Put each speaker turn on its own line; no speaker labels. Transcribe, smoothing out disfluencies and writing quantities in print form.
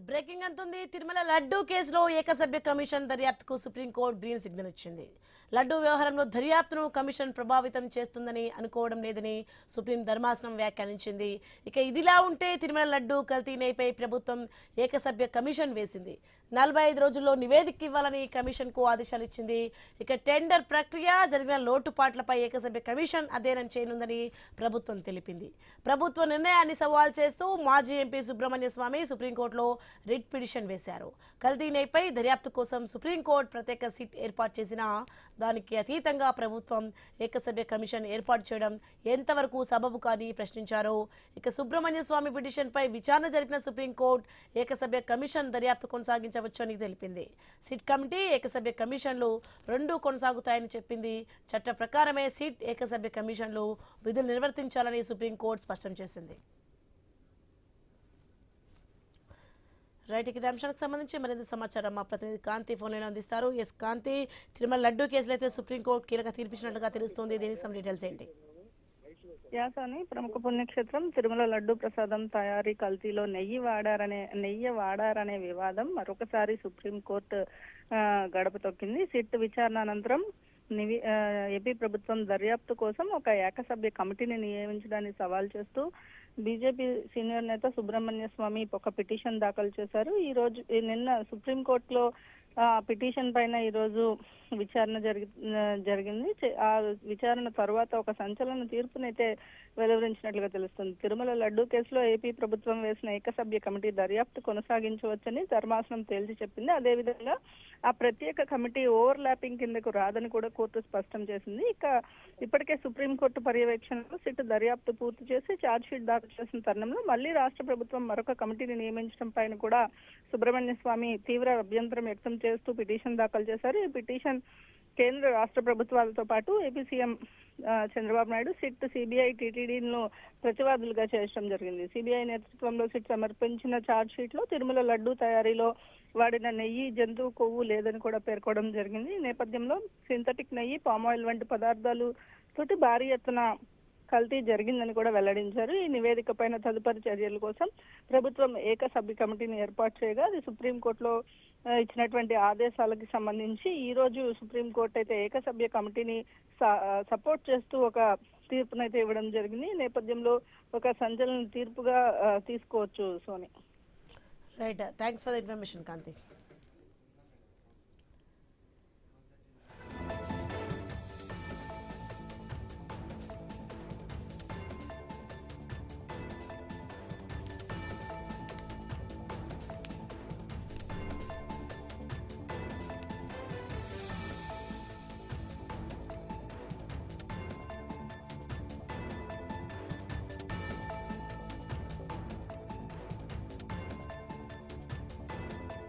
Breaking అంటుంది. తిరుమల లడ్డూ కేసులో ఏకసభ్య commission దర్యాప్తుకు supreme court green signal ఇచ్చింది. లడ్డూ వ్యవహారంలో దర్యాప్తును కమిషన్ ప్రభావితం చేస్తుందని అనుకోవడం లేదని సుప్రీం ధర్మాసనం వ్యాఖ్యానించింది. ఇక ఇదిలా ఉంటే తిరుమల లడ్డూ కల్తీ నేపై ప్రభుత్వం ఏకసభ్య కమిషన్ వేసింది. 45 రోజుల్లో నివేదిక ఇవ్వాలని కమిషన్ కు ఆదేశాలు ఇచ్చింది. ఇక టెండర్ ప్రక్రియ జరిగిన లోటుపాట్లపై ఏకసభ్య కమిషన్ అధ్యయనం చేయనుందని ప్రభుత్వం తెలిపింది. ప్రభుత్వ నిర్ణయాన్ని సవాల్ చేస్తూ మాజీ ఎంపీ సుబ్రహ్మణ్య స్వామి సుప్రీంకోర్టులో రిట్ పిటిషన్ వేశారు. కల్తీ నేపై దర్యాప్తు కోసం సుప్రీంకోర్టు ప్రత్యేక సిట్ ఏర్పాటు చేసినా దానికి అతీతంగా ప్రభుత్వం ఏకసభ్య కమిషన్ ఏర్పాటు చేయడం ఎంతవరకు సబబు కాని ప్రశ్నించారు. ఇక సుబ్రహ్మణ్య స్వామి పిటిషన్ పై విచారణ జరిపిన సుప్రీంకోర్టు ఏకసభ్య కమిషన్ దర్యాప్తు కొనసాగించవచ్చని తెలిపింది. సిట్ కమిటీ ఏకసభ్య కమిషన్లు రెండూ కొనసాగుతాయని చెప్పింది. చట్ట ప్రకారమే సిట్ ఏకసభ్య కమిషన్లు విధులు నిర్వర్తించాలని సుప్రీంకోర్టు స్పష్టం చేసింది. రైట్, ఇదే అంశానికి సంబంధించి మరింత సమాచారం మా ప్రతినిధి కాంతి ఫోన్ లైన్ అందిస్తారు. ఎస్ కాంతి, తిరుమల లడ్డూ కేసులో అయితే సుప్రీంకోర్టు కీలక తీర్పిచ్చినట్లుగా తెలుస్తుంది. దీనికి some డీటెయిల్స్ ఏంటి?
యాసాని ప్రముఖ పుణ్యక్షేత్రం తిరుమల లడ్డూ ప్రసాదం తయారీ కల్తీలో నెయ్యి వాడారనే వివాదం మరొకసారి సుప్రీంకోర్టు గడప తొక్కింది. సిట్ విచారణ అనంతరం ఏపీ ప్రభుత్వం దర్యాప్తు కోసం ఒక ఏకసభ్య కమిటీని నియమించడాన్ని సవాల్ చేస్తూ బీజేపీ సీనియర్ నేత సుబ్రహ్మణ్య స్వామి ఒక పిటిషన్ దాఖలు చేశారు. నిన్న సుప్రీంకోర్టులో ఆ పిటిషన్ పైన ఈ రోజు విచారణ జరిగింది. ఆ విచారణ తర్వాత ఒక సంచలన తీర్పునైతే వెలువరించినట్లుగా తెలుస్తుంది. తిరుమల లడ్డూ కేసులో ఏపీ ప్రభుత్వం వేసిన ఏకసభ్య కమిటీ దర్యాప్తు కొనసాగించవచ్చని ధర్మాసనం తేల్చి చెప్పింది. అదేవిధంగా ఆ ప్రత్యేక కమిటీ ఓవర్ ల్యాపింగ్ కిందకు రాదని కూడా కోర్టు స్పష్టం చేసింది. ఇప్పటికే సుప్రీంకోర్టు పర్యవేక్షణలో సిట్ దర్యాప్తు పూర్తి చేసి ఛార్జ్ షీట్ దాఖలు చేసిన తరుణంలో మళ్లీ రాష్ట్ర ప్రభుత్వం మరొక కమిటీని నియమించడం పైన కూడా సుబ్రహ్మణ్య స్వామి తీవ్ర అభ్యంతరం వ్యక్తం చేస్తూ పిటిషన్ దాఖలు చేశారు. ఈ పిటిషన్ కేంద్ర రాష్ట్ర ప్రభుత్వాలతో పాటు AP CM Chandrababu Naidu, SIT, CBI, టీటీడీలను ప్రతివాదులుగా చేర్చడం జరిగింది. సిబిఐ నేతృత్వంలో సిట్ సమర్పించిన ఛార్జ్ షీట్ లో తిరుమల లడ్డూ తయారీలో వాడిన నెయ్యి, జంతువు కొవ్వు లేదని కూడా పేర్కొనడం జరిగింది. ఈ నేపథ్యంలో సింథటిక్ నెయ్యి, పామాయిల్ వంటి పదార్థాలు తోటి భారీ ఎత్తున కల్తీ జరిగిందని కూడా వెల్లడించారు. ఈ నివేదిక పైన తదుపరి చర్యల కోసం ప్రభుత్వం ఏకసభ్య కమిటీని ఏర్పాటు చేయగా అది సుప్రీంకోర్టులో ఇచ్చినటువంటి ఆదేశాలకు సంబంధించి ఈ రోజు సుప్రీంకోర్టు అయితే ఏకసభ్య కమిటీని సపోర్ట్ చేస్తూ ఒక తీర్పునైతే ఇవ్వడం జరిగింది. ఈ నేపథ్యంలో ఒక సంచలన తీర్పుగా తీసుకోవచ్చు. Soni,
right, thanks for the information Kanthi.